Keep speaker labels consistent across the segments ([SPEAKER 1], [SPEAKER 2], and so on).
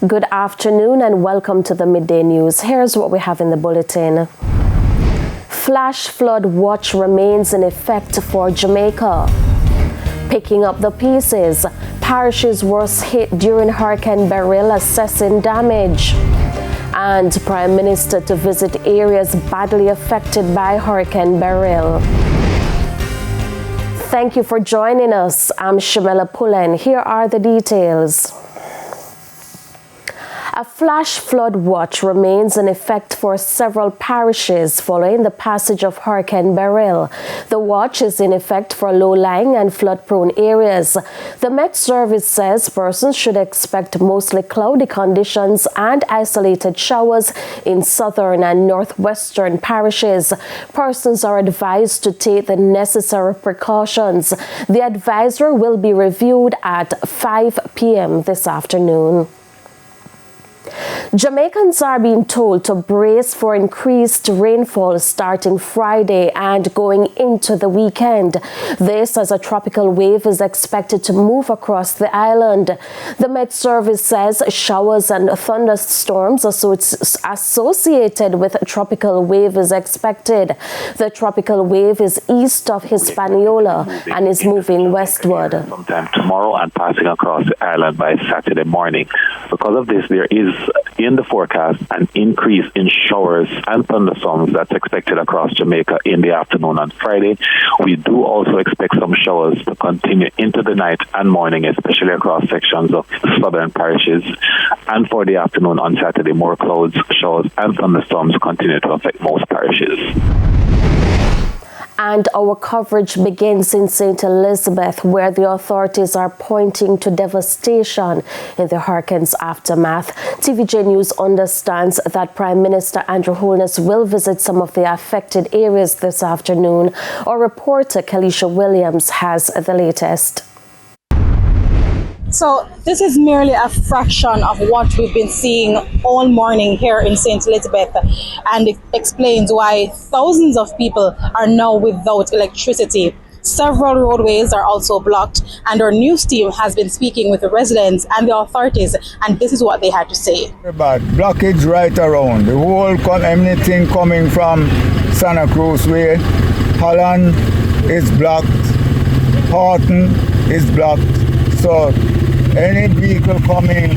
[SPEAKER 1] Good afternoon and welcome to the Midday News. Here's what we have in the bulletin. Flash flood watch remains in effect for Jamaica. Picking up the pieces, parishes worst hit during Hurricane Beryl assessing damage. And Prime Minister to visit areas badly affected by Hurricane Beryl. Thank you for joining us. I'm Shamela Pullen. Here are the details. A flash flood watch remains in effect for several parishes following the passage of Hurricane Beryl. The watch is in effect for low-lying and flood-prone areas. The Met Service says persons should expect mostly cloudy conditions and isolated showers in southern and northwestern parishes. Persons are advised to take the necessary precautions. The advisory will be reviewed at 5 p.m. this afternoon. Jamaicans are being told to brace for increased rainfall starting Friday and going into the weekend. This as a tropical wave is expected to move across the island. The Met Service says showers and thunderstorms associated with a tropical wave is expected. The tropical wave is east of Hispaniola and is moving westward.
[SPEAKER 2] Sometime tomorrow and passing across the island by Saturday morning. Because of this, there is in the forecast an increase in showers and thunderstorms that's expected across Jamaica in the afternoon on Friday. We do also expect some showers to continue into the night and morning, especially across sections of southern parishes. And for the afternoon on Saturday, more clouds, showers and thunderstorms continue to affect most parishes.
[SPEAKER 1] And our coverage begins in St. Elizabeth, where the authorities are pointing to devastation in the hurricane's aftermath. TVJ News understands that Prime Minister Andrew Holness will visit some of the affected areas this afternoon. Our reporter, Kalisha Williams, has the latest.
[SPEAKER 3] So this is merely a fraction of what we've been seeing all morning here in St. Elizabeth, and it explains why thousands of people are now without electricity. Several roadways are also blocked, and our news team has been speaking with the residents and the authorities, and this is what they had to say.
[SPEAKER 4] Bad blockage right around the whole, anything coming from Santa Cruz way. Holland is blocked, Horton is blocked. So any vehicle coming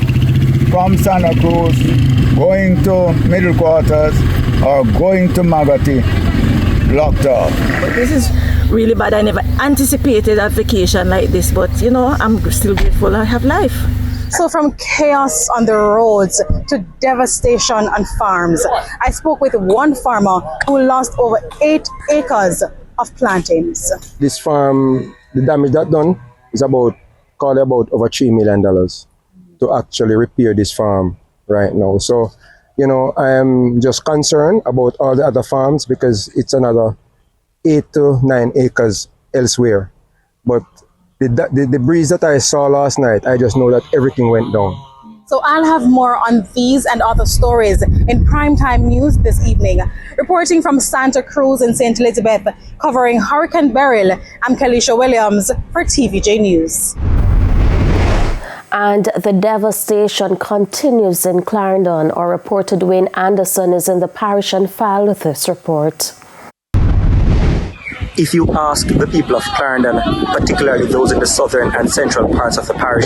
[SPEAKER 4] from Santa Cruz, going to Middle Quarters or going to Magati, blocked off.
[SPEAKER 5] This is really bad. I never anticipated a vacation like this, but you know, I'm still grateful I have life.
[SPEAKER 3] So from chaos on the roads to devastation on farms, I spoke with one farmer who lost over 8 acres of plantains.
[SPEAKER 6] This farm, the damage that done is about over $3 million to actually repair this farm right now. So, you know, I am just concerned about all the other farms because it's another 8 to 9 acres elsewhere. But the breeze that I saw last night, I just know that everything went down.
[SPEAKER 3] So I'll have more on these and other stories in primetime news this evening. Reporting from Santa Cruz in St. Elizabeth, covering Hurricane Beryl, I'm Kalisha Williams for TVJ News.
[SPEAKER 1] And the devastation continues in Clarendon. Our reporter Dwayne Anderson is in the parish and filed with this report.
[SPEAKER 7] If you ask the people of Clarendon, particularly those in the southern and central parts of the parish,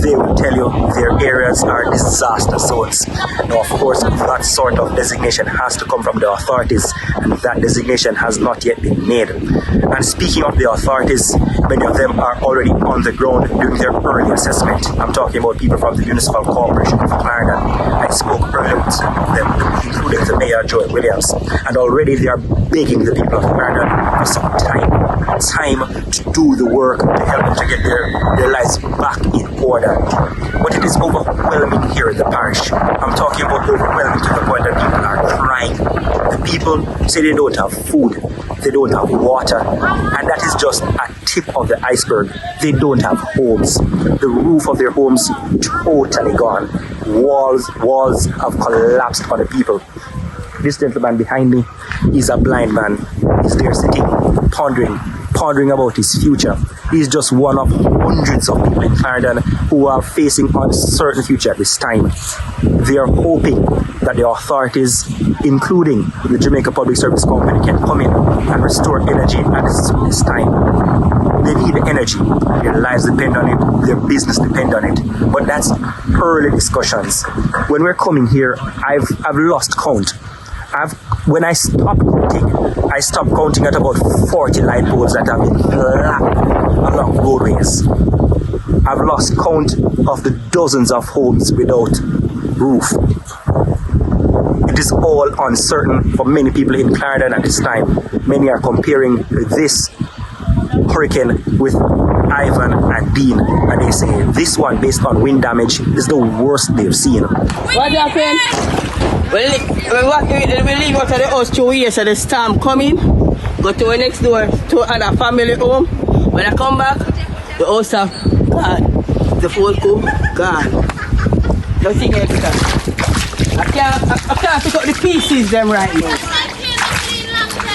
[SPEAKER 7] they will tell you their areas are disaster zones. Now, of course, that sort of designation has to come from the authorities, and that designation has not yet been made. And speaking of the authorities, many of them are already on the ground doing their early assessment. I'm talking about people from the Municipal Corporation of Clarendon. I spoke earlier with them, including the Mayor, Joel Williams, and already they are begging the people of Clarendon for some time to do the work to help them to get their lives back in order. But it is overwhelming here in the parish. I'm talking about overwhelming to the point that people are crying. The people say they don't have food, they don't have water, and that is just a tip of the iceberg. They don't have homes. The roof of their homes totally gone. Walls have collapsed on the people. This gentleman behind me is a blind man. He's there sitting, pondering pondering about his future. He's just one of hundreds of people in Clarendon who are facing uncertain future at this time. They are hoping that the authorities, including the Jamaica Public Service Company, can come in and restore energy at this time. They need energy. Their lives depend on it. Their business depend on it. But that's early discussions. When we're coming here, I've lost count. When I stopped counting at about 40 light poles that have been flat along roadways. I've lost count of the dozens of homes without roof. It is all uncertain for many people in Clarendon at this time. Many are comparing this hurricane with Ivan and Dean, and they say this one, based on wind damage, is the worst they've seen.
[SPEAKER 8] What happened? We leave out of the house 2 years and the storm coming, go to our next door to another family home. When I come back, the house have gone. The whole coop gone. Nothing else. I can't pick up the pieces them right now.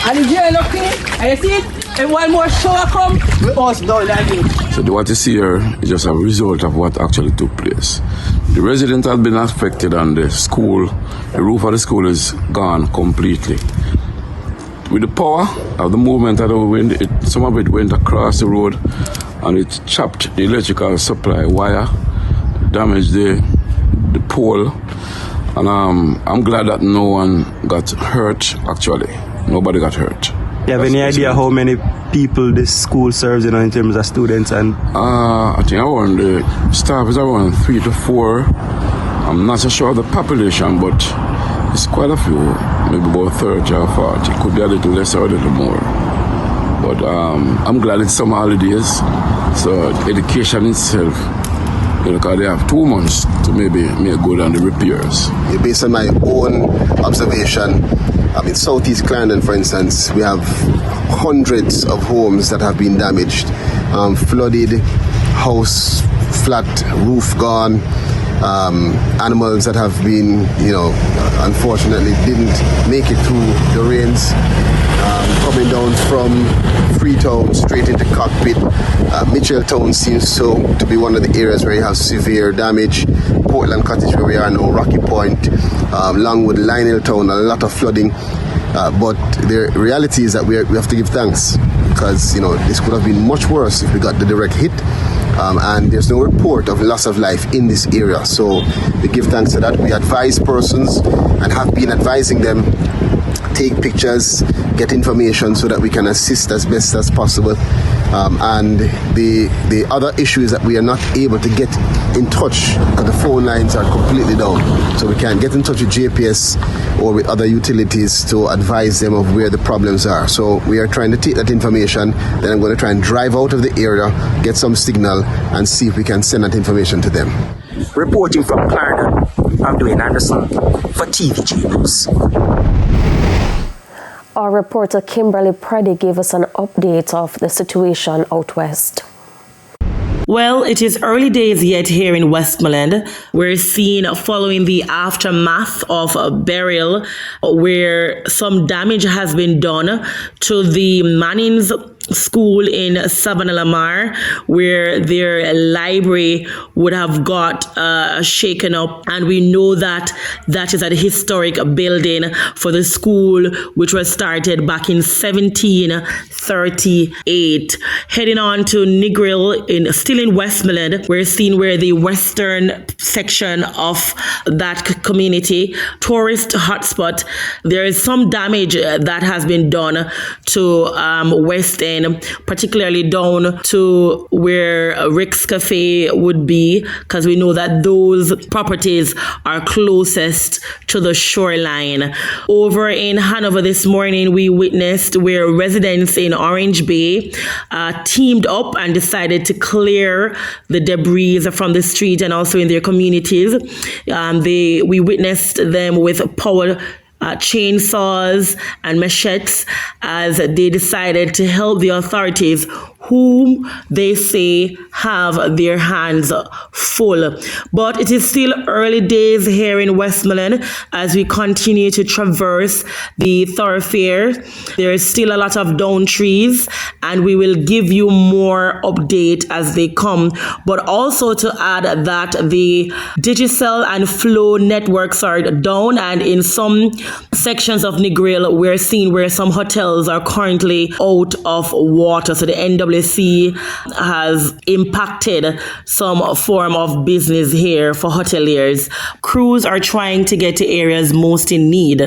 [SPEAKER 8] And the jail up here, and you see it? If one more shower come, we all down like it.
[SPEAKER 9] So what you see here is just a result of what actually took place. The residents have been affected, and the school, the roof of the school is gone completely. With the power of the movement of the wind, some of it went across the road and it chopped the electrical supply wire, damaged the pole, and I'm glad that no one got hurt. Actually, nobody got hurt.
[SPEAKER 10] Do you have any idea how many people this school serves, in terms of students? And
[SPEAKER 9] I think around the staff is around 3 to 4. I'm not so sure of the population, but it's quite a few, maybe about 30 or 40. It could be a little less or a little more. But I'm glad it's summer holidays, so education itself, because they have 2 months to maybe make good on the repairs.
[SPEAKER 11] Based on my own observation, in Southeast Clarendon, for instance, we have hundreds of homes that have been damaged, flooded, house flat, roof gone, animals that have been, unfortunately didn't make it through the rains, coming down from Freetown straight into Cockpit. Mitchelltown seems to be one of the areas where you have severe damage. Portland Cottage, where we are now, Rocky Point, Longwood, Lioneltown, a lot of flooding. But the reality is that we have to give thanks, because this could have been much worse if we got the direct hit. And there's no report of loss of life in this area. So we give thanks to that. We advise persons and have been advising them, take pictures, get information so that we can assist as best as possible. And the other issue is that we are not able to get in touch because the phone lines are completely down. So we can't get in touch with JPS or with other utilities to advise them of where the problems are. So we are trying to take that information. Then I'm going to try and drive out of the area, get some signal, and see if we can send that information to them.
[SPEAKER 7] Reporting from Clarendon, I'm Dwayne Anderson for TVG News.
[SPEAKER 1] Our reporter Kimberly Preddy gave us an update of the situation out west.
[SPEAKER 12] Well, it is early days yet here in Westmoreland. We're seeing, following the aftermath of Beryl, where some damage has been done to the Manning's school in Savannah Lamar, where their library would have got shaken up, and we know that that is a historic building for the school, which was started back in 1738. Heading on to Negril, still in Westmoreland, we're seeing where the western section of that community, tourist hotspot, there is some damage that has been done to West End, particularly down to where Rick's Cafe would be, because we know that those properties are closest to the shoreline. Over in Hanover this morning, we witnessed where residents in Orange Bay teamed up and decided to clear the debris from the street and also in their communities. We witnessed them with power chainsaws and machetes as they decided to help the authorities whom they say have their hands full. But it is still early days here in Westmoreland as we continue to traverse the thoroughfare. There is still a lot of down trees, and we will give you more update as they come. But also to add that the Digicel and Flow networks are down, and in some sections of Negril, we're seeing where some hotels are currently out of water. So the NWC has impacted some form of business here for hoteliers. Crews are trying to get to areas most in need.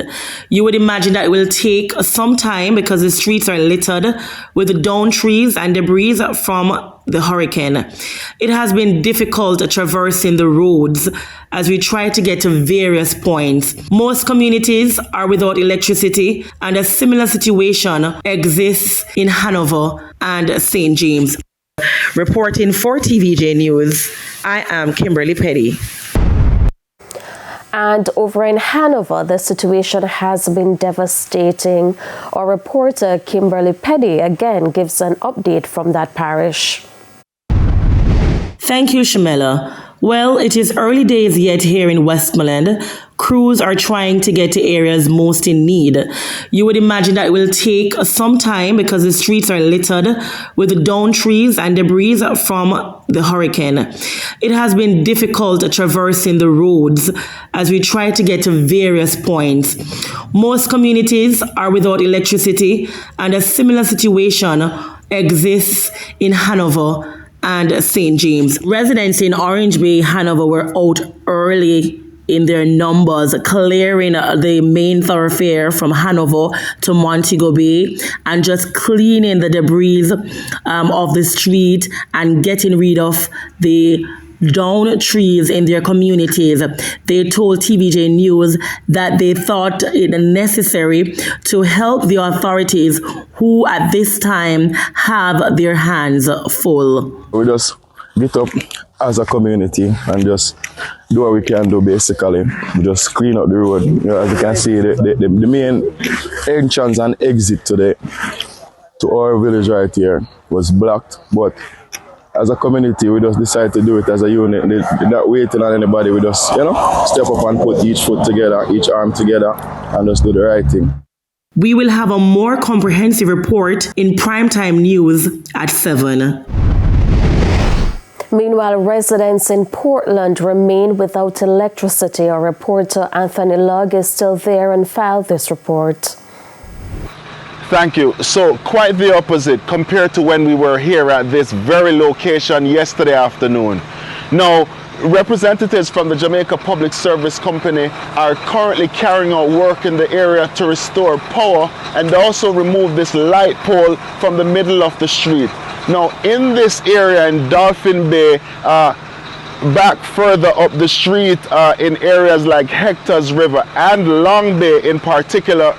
[SPEAKER 12] You would imagine that it will take some time because the streets are littered with down trees and debris from the hurricane. It has been difficult traversing the roads as we try to get to various points. Most communities are without electricity, and a similar situation exists in Hanover and St. James. Reporting for TVJ News, I am Kimberly Petty.
[SPEAKER 1] And over in Hanover, the situation has been devastating. Our reporter Kimberly Petty again gives an update from that parish.
[SPEAKER 12] Thank you, Shamela. Well, it is early days yet here in Westmoreland. Crews are trying to get to areas most in need. You would imagine that it will take some time because the streets are littered with down trees and debris from the hurricane. It has been difficult traversing the roads as we try to get to various points. Most communities are without electricity, and a similar situation exists in Hanover and St. James. Residents in Orange Bay, Hanover were out early in their numbers, clearing the main thoroughfare from Hanover to Montego Bay and just cleaning the debris of the street and getting rid of the down trees in their communities. They told TVJ News that they thought it necessary to help the authorities who at this time have their hands full.
[SPEAKER 6] We just get up as a community and just do what we can do basically. We just clean up the road. You know, as you can see, the main entrance and exit to our village right here was blocked, but as a community, we just decided to do it as a unit. We're not waiting on anybody. We just, step up and put each foot together, each arm together, and just do the right thing.
[SPEAKER 12] We will have a more comprehensive report in primetime news at 7.
[SPEAKER 1] Meanwhile, residents in Portland remain without electricity. Our reporter Anthony Lugg is still there and filed this report.
[SPEAKER 13] Thank you. So quite the opposite compared to when we were here at this very location yesterday afternoon. Now, representatives from the Jamaica Public Service Company are currently carrying out work in the area to restore power and also remove this light pole from the middle of the street. Now, in this area in Dolphin Bay, back further up the street in areas like Hector's River and Long Bay in particular,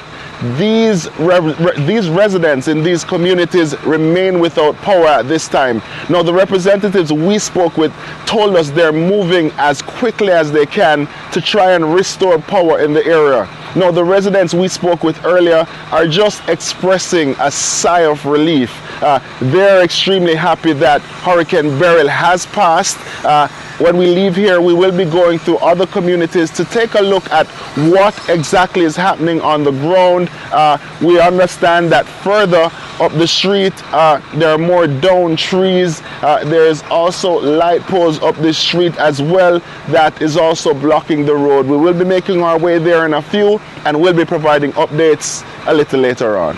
[SPEAKER 13] these residents in these communities remain without power at this time. Now, the representatives we spoke with told us they're moving as quickly as they can to try and restore power in the area. Now, the residents we spoke with earlier are just expressing a sigh of relief. They're extremely happy that Hurricane Beryl has passed. When we leave here, we will be going through other communities to take a look at what exactly is happening on the ground. We understand that further up the street, there are more down trees. There's also light poles up the street as well that is also blocking the road. We will be making our way there in a few, and we'll be providing updates a little later on.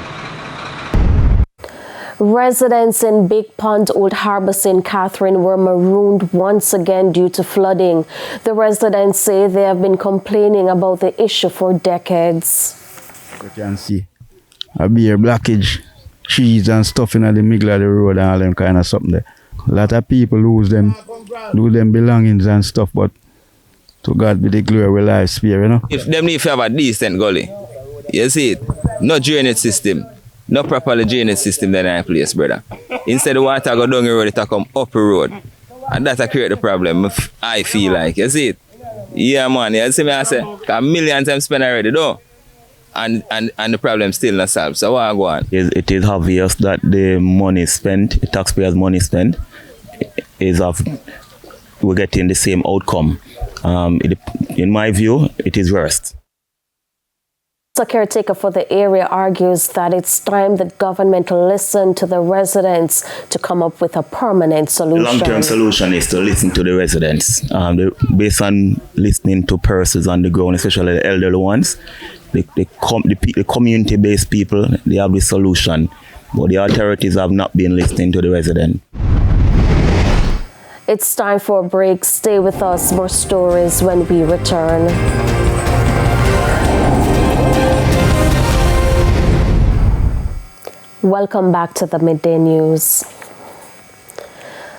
[SPEAKER 1] Residents in Big Pond, Old Harbour, St. Catherine were marooned once again due to flooding. The residents say they have been complaining about the issue for decades.
[SPEAKER 4] You can see a beer blockage, trees and stuff in the middle of the road and all them kind of something there. A lot of people lose them belongings and stuff, but to God be the glory, we life spare,
[SPEAKER 14] If them need to have a decent gully, you see it, no drainage system. No properly drainage system that in place, brother. Instead the water go down the road, it come up the road. And that create the problem, I feel like. You see it? Yeah, man. You see me, I say, a million times spent already, though. and the problem still not solved. So what go on?
[SPEAKER 15] It is obvious that the money spent, the taxpayers' money spent, we're getting the same outcome. In my view, it is worst.
[SPEAKER 1] The caretaker for the area argues that it's time the government listen to the residents to come up with a permanent solution.
[SPEAKER 15] The long-term solution is to listen to the residents. Based on listening to persons on the ground, especially the elderly ones, the community-based people, they have the solution. But the authorities have not been listening to the residents.
[SPEAKER 1] It's time for a break. Stay with us. More stories when we return. Welcome back to the Midday News.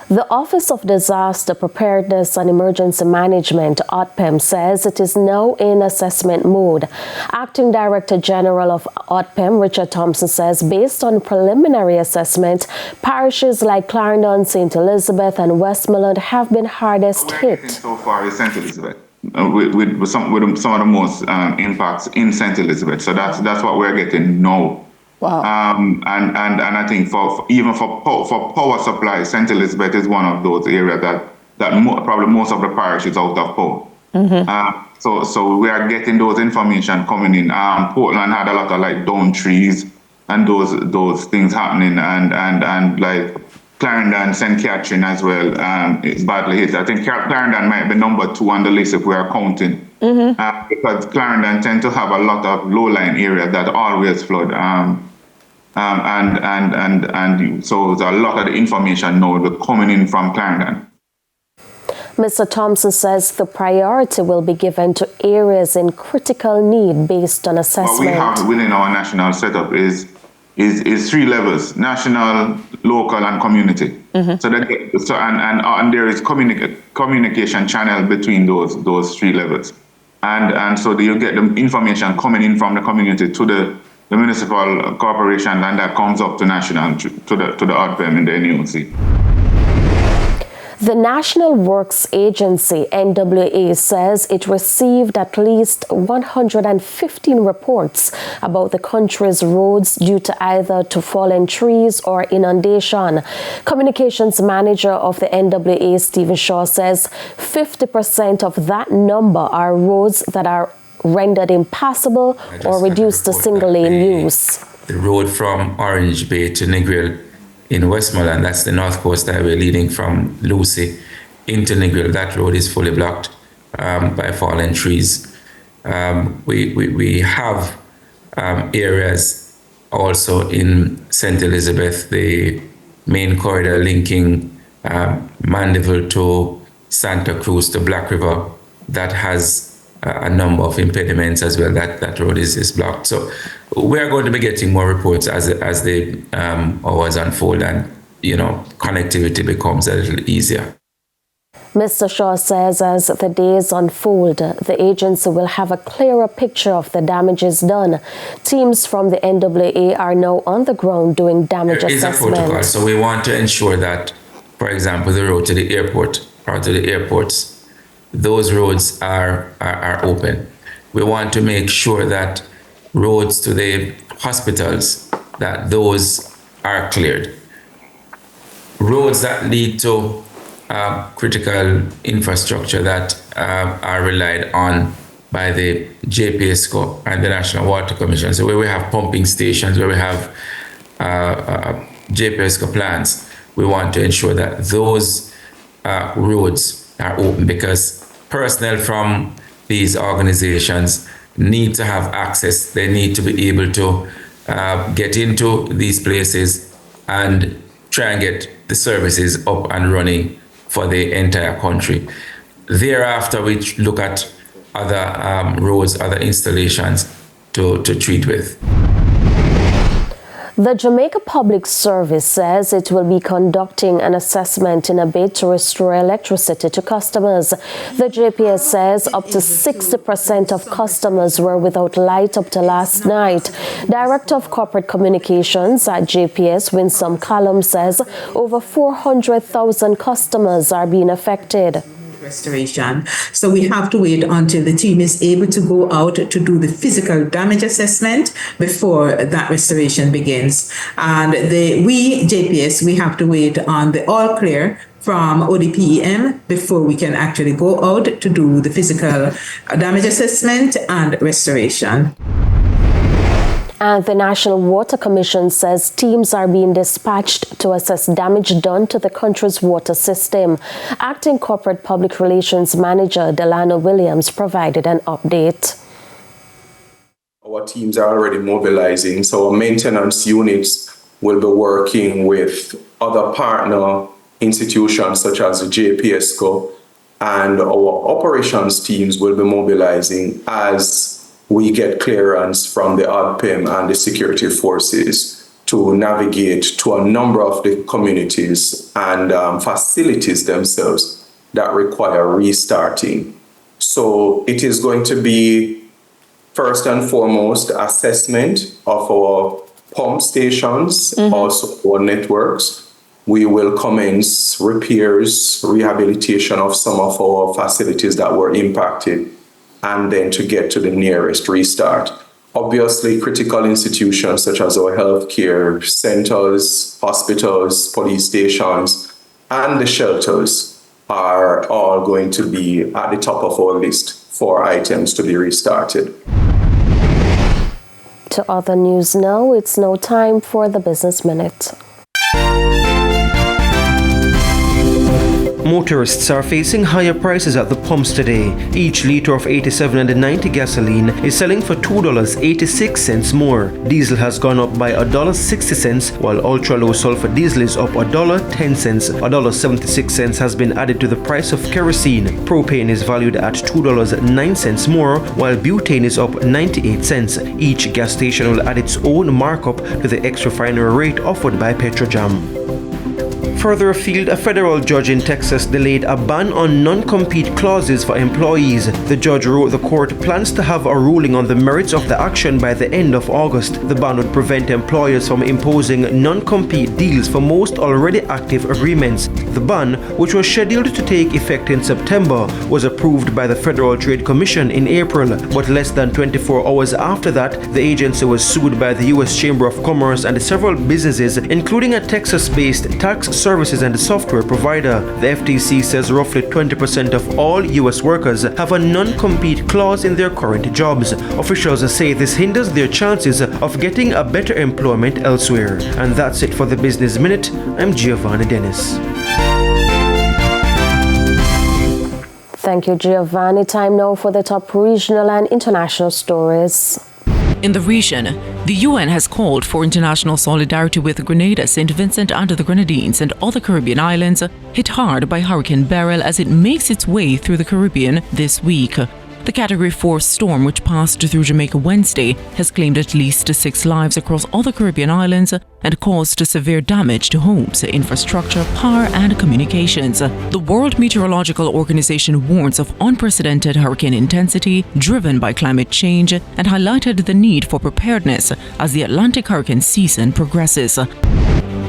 [SPEAKER 1] The Office of Disaster Preparedness and Emergency Management, ODPEM, says it is now in assessment mode. Acting Director General of ODPEM, Richard Thompson, says based on preliminary assessment, parishes like Clarendon, St. Elizabeth and Westmoreland have been hardest hit.
[SPEAKER 16] So far is St. Elizabeth, with some of the most impacts in St. Elizabeth. So that's what we're getting now.
[SPEAKER 1] Wow.
[SPEAKER 16] And I think for power supply, St. Elizabeth is one of those areas that probably most of the parish is out of power.
[SPEAKER 1] Mm-hmm.
[SPEAKER 16] So we are getting those information coming in. Portland had a lot of like down trees and those things happening, and like Clarendon, St. Catherine as well is badly hit. I think Clarendon might be number 2 on the list if we are counting.
[SPEAKER 1] Mm-hmm.
[SPEAKER 16] Because Clarendon tend to have a lot of low-lying areas that always flood. And so a lot of the information now is coming in from Clarendon.
[SPEAKER 1] Mr. Thompson says the priority will be given to areas in critical need based on assessment.
[SPEAKER 16] What we have within our national setup is 3 levels: national, local, and community.
[SPEAKER 1] Mm-hmm.
[SPEAKER 16] And there is communication channel between those 3 levels. And so you get the information coming in from the community to the municipal corporation, and that comes up to national, to the ODPEM in the NUC.
[SPEAKER 1] The National Works Agency, NWA, says it received at least 115 reports about the country's roads due to either to fallen trees or inundation. Communications manager of the NWA, Stephen Shaw, says 50% of that number are roads that are rendered impassable or reduced to single-lane use.
[SPEAKER 17] The road from Orange Bay to Negril in Westmoreland, that's the North Coast Highway leading from Lucy into Negril. That road is fully blocked by fallen trees. We have areas also in St. Elizabeth, the main corridor linking Mandeville to Santa Cruz to Black River, that has a number of impediments as well. That road is blocked. So we are going to be getting more reports as the hours unfold, and connectivity becomes a little easier.
[SPEAKER 1] Mr. Shaw says as the days unfold, the agency will have a clearer picture of the damages done. Teams from the NWA are now on the ground doing damage assessment.
[SPEAKER 17] There is a protocol, so we want to ensure that, for example, the road to the airport or to the airports, those roads are open. We want to make sure that roads to the hospitals, that those are cleared. Roads that lead to critical infrastructure that are relied on by the JPSCO and the National Water Commission. So where we have pumping stations, where we have JPSCO plants, we want to ensure that those roads are open, because personnel from these organizations need to have access. They need to be able to get into these places and try and get the services up and running for the entire country. Thereafter, we look at other roads, other installations to treat with.
[SPEAKER 1] The Jamaica Public Service says it will be conducting an assessment in a bid to restore electricity to customers. The JPS says up to 60% of customers were without light up to last night. Director of Corporate Communications at JPS, Winsome Callum, says over 400,000 customers are being affected.
[SPEAKER 18] restoration. So we have to wait until the team is able to go out to do the physical damage assessment before that restoration begins. And JPS, we have to wait on the all clear from ODPEM before we can actually go out to do the physical damage assessment and restoration.
[SPEAKER 1] And the National Water Commission says teams are being dispatched to assess damage done to the country's water system. Acting Corporate Public Relations Manager Delano Williams provided an update.
[SPEAKER 19] Our teams are already mobilizing, so our maintenance units will be working with other partner institutions such as the JPSCO, and our operations teams will be mobilizing as we get clearance from the ODPEM and the security forces to navigate to a number of the communities and facilities themselves that require restarting. So it is going to be first and foremost assessment of our pump stations, also our networks. We will commence repairs, rehabilitation of some of our facilities that were impacted, and then to get to the nearest restart. Obviously, critical institutions such as our healthcare centers, hospitals, police stations, and the shelters are all going to be at the top of our list for items to be restarted.
[SPEAKER 1] To other news now, it's now time for the Business Minute.
[SPEAKER 20] Motorists are facing higher prices at the pumps today. Each litre of 87 and 90 gasoline is selling for $2.86 more. Diesel has gone up by $1.60, while ultra-low sulfur diesel is up $1.10. $1.76 has been added to the price of kerosene. Propane is valued at $2.09 more, while butane is up 98 cents. Each gas station will add its own markup to the ex-refinery rate offered by Petrojam. Further afield, a federal judge in Texas delayed a ban on non-compete clauses for employees. The judge wrote the court plans to have a ruling on the merits of the action by the end of August. The ban would prevent employers from imposing non-compete deals for most already active agreements. The ban, which was scheduled to take effect in September, was approved by the Federal Trade Commission in April, but less than 24 hours after that, the agency was sued by the U.S. Chamber of Commerce and several businesses, including a Texas-based tax services and software provider. The FTC says roughly 20% of all U.S. workers have a non-compete clause in their current jobs. Officials say this hinders their chances of getting a better employment elsewhere. And that's it for the Business Minute. I'm Giovanni Dennis.
[SPEAKER 1] Thank you, Giovanni. Time now for the top regional and international stories.
[SPEAKER 21] In the region, the UN has called for international solidarity with Grenada, St. Vincent and the Grenadines and other Caribbean islands hit hard by Hurricane Beryl as it makes its way through the Caribbean this week. The Category 4 storm, which passed through Jamaica Wednesday, has claimed at least 6 lives across all the Caribbean islands and caused severe damage to homes, infrastructure, power and communications. The World Meteorological Organization warns of unprecedented hurricane intensity driven by climate change and highlighted the need for preparedness as the Atlantic hurricane season progresses.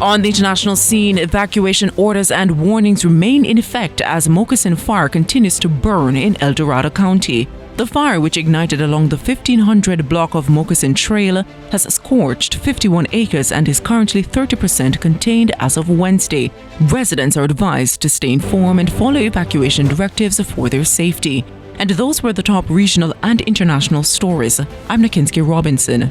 [SPEAKER 21] On the international scene, evacuation orders and warnings remain in effect as Moccasin Fire continues to burn in El Dorado County. The fire, which ignited along the 1500 block of Moccasin Trail, has scorched 51 acres and is currently 30% contained as of Wednesday. Residents are advised to stay informed and follow evacuation directives for their safety. And those were the top regional and international stories. I'm Nakinsky Robinson.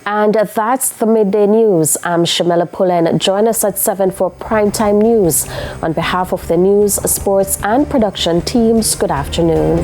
[SPEAKER 1] And that's the Midday News. I'm Shamela Pullen. Join us at 7 for Primetime News. On behalf of the news, sports and production teams, good afternoon.